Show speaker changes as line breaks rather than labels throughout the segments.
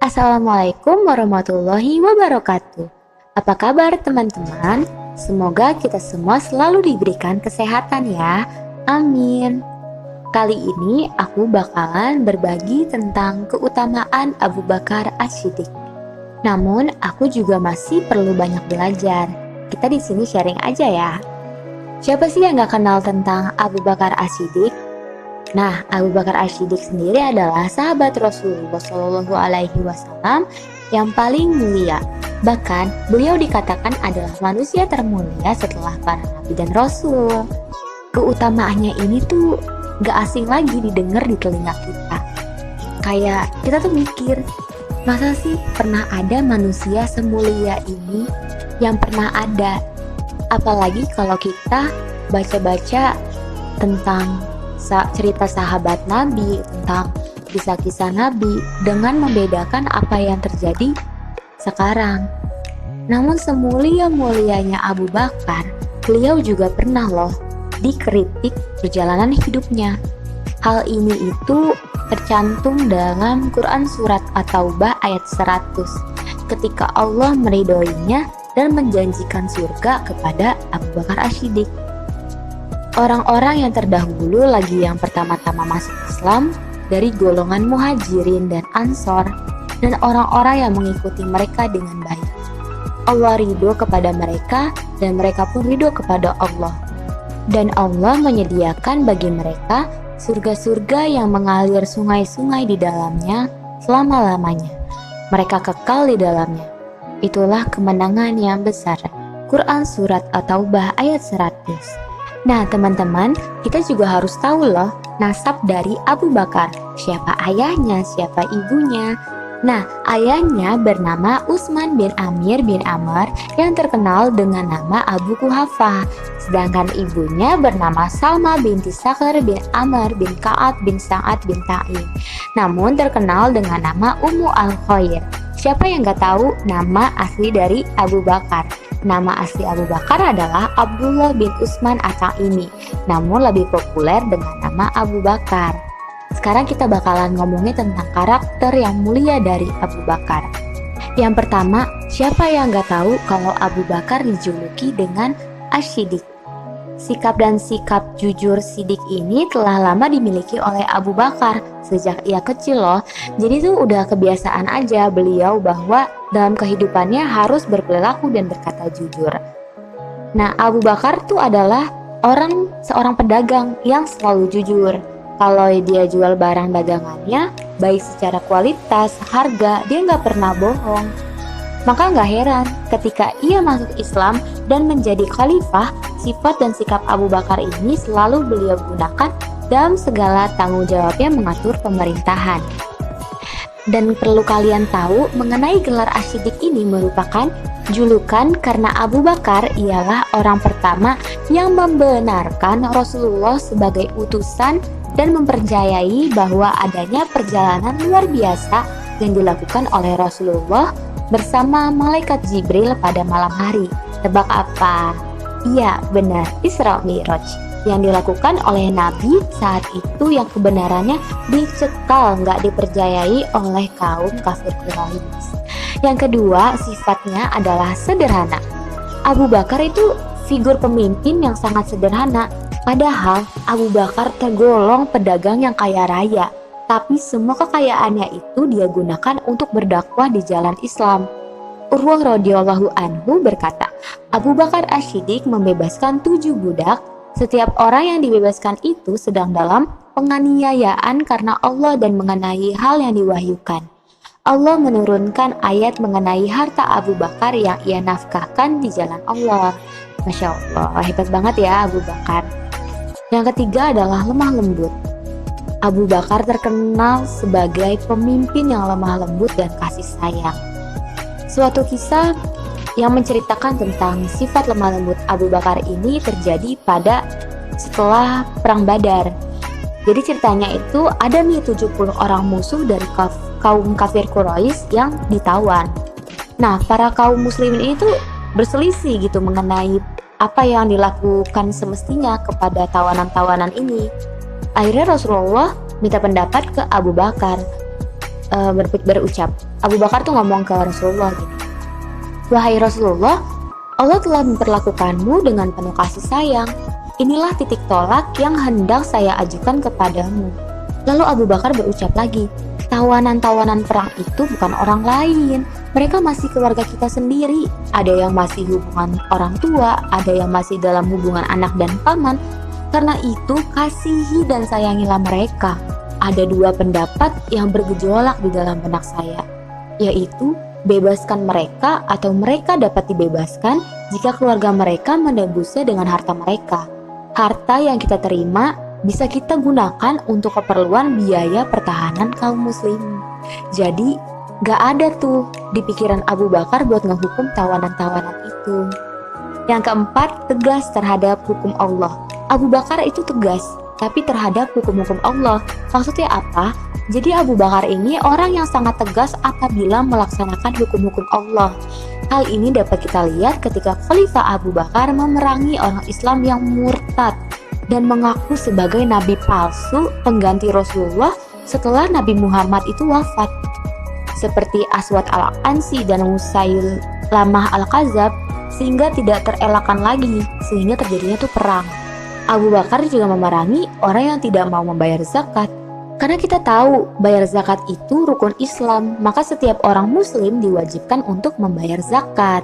Assalamualaikum warahmatullahi wabarakatuh. Apa kabar teman-teman? Semoga kita semua selalu diberikan kesehatan ya. Amin. Kali ini aku bakalan berbagi tentang keutamaan Abu Bakar As-Siddiq. Namun aku juga masih perlu banyak belajar. Kita di sini sharing aja ya. Siapa sih yang gak kenal tentang Abu Bakar As-Siddiq? Nah, Abu Bakar As-Siddiq sendiri adalah sahabat Rasulullah Shallallahu Alaihi Wasallam yang paling mulia. Bahkan, beliau dikatakan adalah manusia termulia setelah para nabi dan rasul. Keutamaannya ini tuh gak asing lagi didengar di telinga kita. Kayak kita tuh mikir, masa sih pernah ada manusia semulia ini yang pernah ada? Apalagi kalau kita baca-baca tentang cerita sahabat Nabi, tentang kisah-kisah Nabi dengan membedakan apa yang terjadi sekarang. Namun semulia-mulianya Abu Bakar, beliau juga pernah loh dikritik perjalanan hidupnya. Hal ini itu tercantum dalam Quran surat At-Taubah ayat 100 ketika Allah meridhoinya dan menjanjikan surga kepada Abu Bakar As-Siddiq. Orang-orang yang terdahulu lagi yang pertama-tama masuk Islam dari golongan Muhajirin dan Ansor dan orang-orang yang mengikuti mereka dengan baik. Allah ridho kepada mereka dan mereka pun ridho kepada Allah. Dan Allah menyediakan bagi mereka surga-surga yang mengalir sungai-sungai di dalamnya selama-lamanya. Mereka kekal di dalamnya. Itulah kemenangan yang besar. Quran surat At-Taubah ayat 100. Nah teman-teman, kita juga harus tahu loh nasab dari Abu Bakar. Siapa ayahnya, siapa ibunya. Nah, ayahnya bernama Utsman bin Amir bin Amr yang terkenal dengan nama Abu Quhafah. Sedangkan ibunya bernama Salma binti Sakhr bin Amr bin Ka'ab bin Sa'ad bin Ta'im. Namun terkenal dengan nama Ummu Al-Khair. Siapa yang gak tahu nama asli dari Abu Bakar? Nama asli Abu Bakar adalah Abdullah bin Utsman At-Taimi, namun lebih populer dengan nama Abu Bakar. Sekarang kita bakalan ngomongin tentang karakter yang mulia dari Abu Bakar. Yang pertama, siapa yang gak tahu kalau Abu Bakar dijuluki dengan As-Siddiq? Sikap dan sikap jujur Siddiq ini telah lama dimiliki oleh Abu Bakar sejak ia kecil loh. Jadi tuh udah kebiasaan aja beliau bahwa dalam kehidupannya harus berperilaku dan berkata jujur. Nah, Abu Bakar tuh adalah seorang pedagang yang selalu jujur. Kalau dia jual barang dagangannya, baik secara kualitas, harga, dia nggak pernah bohong. Maka nggak heran ketika ia masuk Islam dan menjadi khalifah, sifat dan sikap Abu Bakar ini selalu beliau gunakan dalam segala tanggung jawabnya mengatur pemerintahan. Dan perlu kalian tahu mengenai gelar As-Siddiq ini merupakan julukan karena Abu Bakar ialah orang pertama yang membenarkan Rasulullah sebagai utusan dan mempercayai bahwa adanya perjalanan luar biasa yang dilakukan oleh Rasulullah bersama malaikat Jibril pada malam hari. Tebak apa? Iya, benar, Isra Mi'raj yang dilakukan oleh Nabi saat itu yang kebenarannya dicekal, nggak dipercayai oleh kaum kafir Quraisy. Yang kedua, sifatnya adalah sederhana. Abu Bakar itu figur pemimpin yang sangat sederhana, padahal Abu Bakar tergolong pedagang yang kaya raya. Tapi semua kekayaannya itu dia gunakan untuk berdakwah di jalan Islam. Urwah radhiyallahu anhu berkata, Abu Bakar As-Siddiq membebaskan 7 budak. Setiap orang yang dibebaskan itu sedang dalam penganiayaan karena Allah dan mengenai hal yang diwahyukan. Allah menurunkan ayat mengenai harta Abu Bakar yang ia nafkahkan di jalan Allah. Masya Allah, hebat banget ya Abu Bakar. Yang ketiga adalah lemah lembut. Abu Bakar terkenal sebagai pemimpin yang lemah lembut dan kasih sayang. Suatu kisah yang menceritakan tentang sifat lemah lembut Abu Bakar ini terjadi pada setelah Perang Badar. Jadi ceritanya itu ada nih 70 orang musuh dari kaum kafir Quraisy yang ditawan. Nah, para kaum muslimin itu berselisih gitu mengenai apa yang dilakukan semestinya kepada tawanan-tawanan ini. Akhirnya Rasulullah minta pendapat ke Abu Bakar. berucap. Abu Bakar tuh ngomong ke Rasulullah gini, "Wahai Rasulullah, Allah telah memperlakukanmu dengan penuh kasih sayang. Inilah titik tolak yang hendak saya ajukan kepadamu." Lalu Abu Bakar berucap lagi, "Tawanan-tawanan perang itu bukan orang lain. Mereka masih keluarga kita sendiri. Ada yang masih hubungan orang tua, ada yang masih dalam hubungan anak dan paman. Karena itu kasihi dan sayangilah mereka." Ada dua pendapat yang bergejolak di dalam benak saya, yaitu bebaskan mereka atau mereka dapat dibebaskan jika keluarga mereka menebusnya dengan harta mereka. Harta yang kita terima bisa kita gunakan untuk keperluan biaya pertahanan kaum muslim. Jadi gak ada tuh di pikiran Abu Bakar buat ngehukum tawanan-tawanan itu. Yang keempat, tegas terhadap hukum Allah. Abu Bakar itu tegas, tapi terhadap hukum-hukum Allah. Maksudnya apa? Jadi Abu Bakar ini orang yang sangat tegas apabila melaksanakan hukum-hukum Allah. Hal ini dapat kita lihat ketika Khalifah Abu Bakar memerangi orang Islam yang murtad dan mengaku sebagai nabi palsu pengganti Rasulullah setelah Nabi Muhammad itu wafat. Seperti Aswad al-Ansi dan Musailamah al-Kadzab, sehingga tidak terelakkan lagi, sehingga terjadinya tuh perang. Abu Bakar juga memerangi orang yang tidak mau membayar zakat. Karena kita tahu bayar zakat itu rukun Islam, maka setiap orang muslim diwajibkan untuk membayar zakat.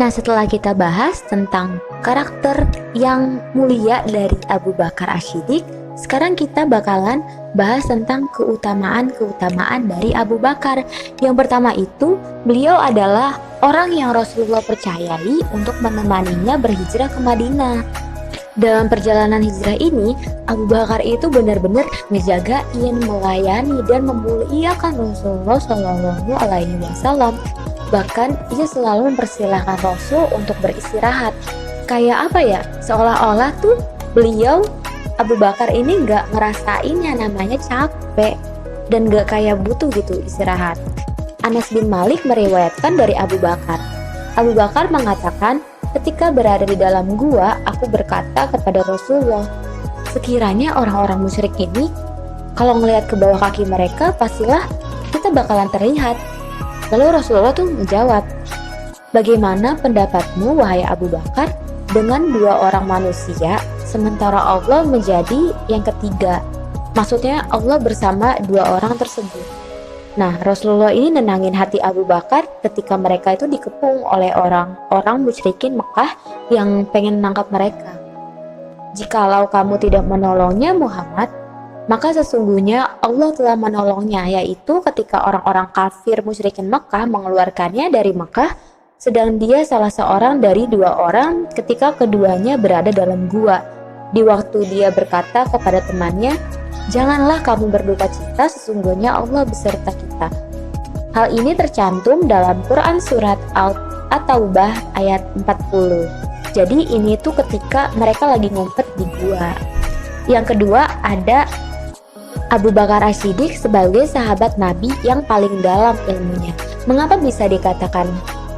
Nah, setelah kita bahas tentang karakter yang mulia dari Abu Bakar Asy-Syiddiq, sekarang kita bakalan bahas tentang keutamaan-keutamaan dari Abu Bakar. Yang pertama itu, beliau adalah orang yang Rasulullah percayai untuk menemaninya berhijrah ke Madinah. Dalam perjalanan hijrah ini, Abu Bakar itu benar-benar ngejagain, melayani, dan memuliakan Rasulullah Shallallahu Alaihi Wasallam. Bahkan ia selalu mempersilahkan Rasul untuk beristirahat. Kayak apa ya? Seolah-olah tuh beliau Abu Bakar ini nggak ngerasain yang namanya capek dan nggak kayak butuh gitu istirahat. Anas bin Malik meriwayatkan dari Abu Bakar. Abu Bakar mengatakan, "Ketika berada di dalam gua, aku berkata kepada Rasulullah, sekiranya orang-orang musyrik ini, kalau ngelihat ke bawah kaki mereka, pastilah kita bakalan terlihat." Lalu Rasulullah tuh menjawab, "Bagaimana pendapatmu, wahai Abu Bakar, dengan dua orang manusia, sementara Allah menjadi yang ketiga?" Maksudnya Allah bersama dua orang tersebut. Nah, Rasulullah ini nenangin hati Abu Bakar ketika mereka itu dikepung oleh orang-orang musyrikin Mekah yang pengen menangkap mereka. "Jikalau kamu tidak menolongnya Muhammad, maka sesungguhnya Allah telah menolongnya," yaitu ketika orang-orang kafir musyrikin Mekah mengeluarkannya dari Mekah, sedang dia salah seorang dari dua orang ketika keduanya berada dalam gua. Di waktu dia berkata kepada temannya, "Janganlah kamu berduka cita, sesungguhnya Allah beserta kita." Hal ini tercantum dalam Quran Surat At-Taubah ayat 40. Jadi ini tuh ketika mereka lagi ngumpet di gua. Yang kedua ada Abu Bakar Asy-Syiddiq sebagai sahabat Nabi yang paling dalam ilmunya. Mengapa bisa dikatakan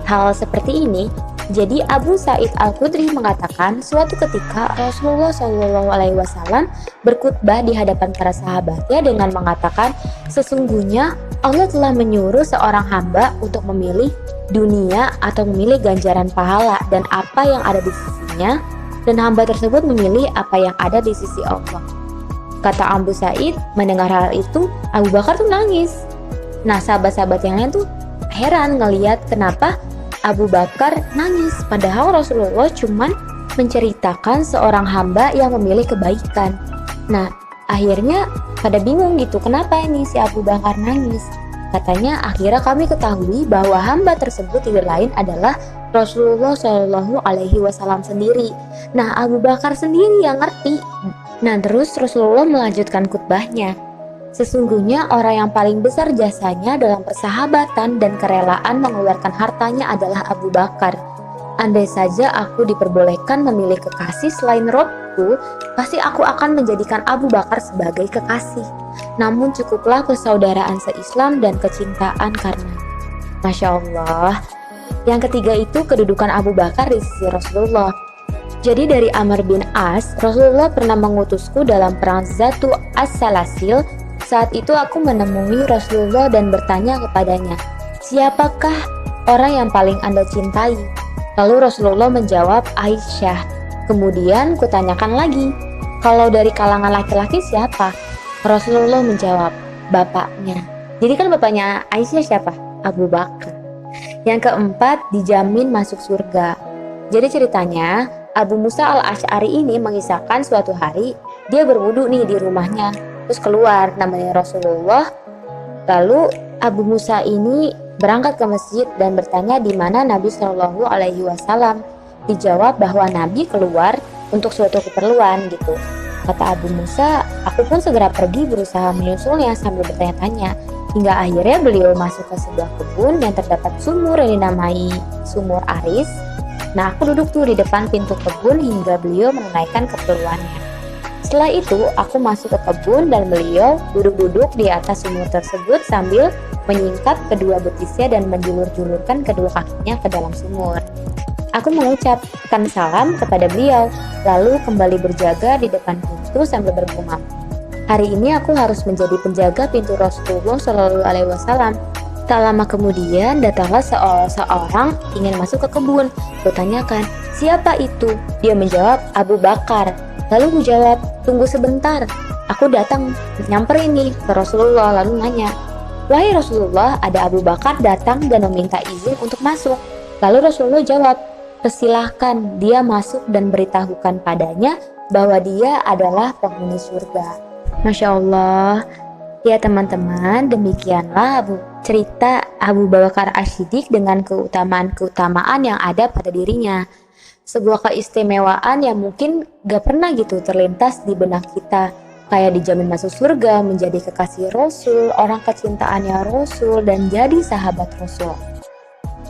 hal seperti ini? Jadi Abu Sa'id Al-Khudri mengatakan suatu ketika Rasulullah SAW berkhutbah di hadapan para sahabatnya dengan mengatakan, "Sesungguhnya Allah telah menyuruh seorang hamba untuk memilih dunia atau memilih ganjaran pahala dan apa yang ada di sisinya, dan hamba tersebut memilih apa yang ada di sisi Allah." Kata Abu Sa'id, mendengar hal itu Abu Bakar tuh nangis. Nah, sahabat-sahabat yang lain tuh heran ngeliat kenapa Abu Bakar nangis, padahal Rasulullah cuman menceritakan seorang hamba yang memilih kebaikan. Nah, akhirnya pada bingung gitu, kenapa ini si Abu Bakar nangis? Katanya, akhirnya kami ketahui bahwa hamba tersebut tidak lain adalah Rasulullah Shallallahu Alaihi Wasallam sendiri. Nah, Abu Bakar sendiri yang ngerti. Nah, terus Rasulullah melanjutkan khutbahnya. "Sesungguhnya orang yang paling besar jasanya dalam persahabatan dan kerelaan mengeluarkan hartanya adalah Abu Bakar. Andai saja aku diperbolehkan memilih kekasih selain Robku, pasti aku akan menjadikan Abu Bakar sebagai kekasih. Namun cukuplah persaudaraan se-Islam dan kecintaan karena." Masya Allah. Yang ketiga itu kedudukan Abu Bakar di sisi Rasulullah. Jadi dari Amr bin As, Rasulullah pernah mengutusku dalam perang Zatu As-Salasil Saat itu aku menemui Rasulullah dan bertanya kepadanya, "Siapakah orang yang paling Anda cintai?" Lalu Rasulullah menjawab, "Aisyah." Kemudian kutanyakan lagi, "Kalau dari kalangan laki-laki siapa?" Rasulullah menjawab, "Bapaknya." Jadi kan bapaknya Aisyah siapa? Abu Bakar. Yang keempat, dijamin masuk surga. Jadi ceritanya, Abu Musa al-Asy'ari ini mengisahkan suatu hari dia berwudu nih di rumahnya, terus keluar namanya Rasulullah. Lalu Abu Musa ini berangkat ke masjid dan bertanya di mana Nabi Shallallahu Alaihi Wasallam. Dijawab bahwa Nabi keluar untuk suatu keperluan gitu. Kata Abu Musa, aku pun segera pergi berusaha menyusulnya sambil bertanya-tanya. Hingga akhirnya beliau masuk ke sebuah kebun yang terdapat sumur yang dinamai Sumur Aris. Nah, aku duduk tuh di depan pintu kebun hingga beliau menunaikan keperluannya. Setelah itu, aku masuk ke kebun dan beliau duduk-duduk di atas sumur tersebut sambil menyingkap kedua betisnya dan menjulur-julurkan kedua kakinya ke dalam sumur. Aku mengucapkan salam kepada beliau, lalu kembali berjaga di depan pintu sambil bergumam, "Hari ini aku harus menjadi penjaga pintu Rasulullah Shallallahu Alaihi Wasallam." Tak lama kemudian datanglah seorang ingin masuk ke kebun. Kutanyakan, "Siapa itu?" Dia menjawab, "Abu Bakar." Lalu kujawab, "Tunggu sebentar. Aku datang nyamperin nih ke Rasulullah." Lalu nanya, "Wahai Rasulullah, ada Abu Bakar datang dan meminta izin untuk masuk." Lalu Rasulullah jawab, "Persilahkan dia masuk dan beritahukan padanya bahwa dia adalah penghuni surga." Masya Allah. Ya teman-teman, demikianlah cerita Abu Bakar As-Siddiq dengan keutamaan-keutamaan yang ada pada dirinya. Sebuah keistimewaan yang mungkin gak pernah gitu terlintas di benak kita. Kayak dijamin masuk surga, menjadi kekasih Rasul, orang kecintaannya Rasul, dan jadi sahabat Rasul.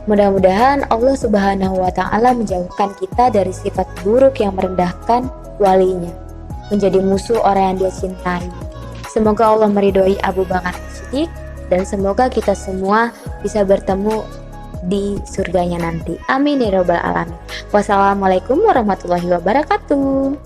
Mudah-mudahan Allah Subhanahu wa Ta'ala menjauhkan kita dari sifat buruk yang merendahkan walinya, menjadi musuh orang yang dia cintai. Semoga Allah meridhoi Abu Bakar As-Siddiq dan semoga kita semua bisa bertemu di surganya nanti. Amin ya rabbal alamin. Wassalamualaikum warahmatullahi wabarakatuh.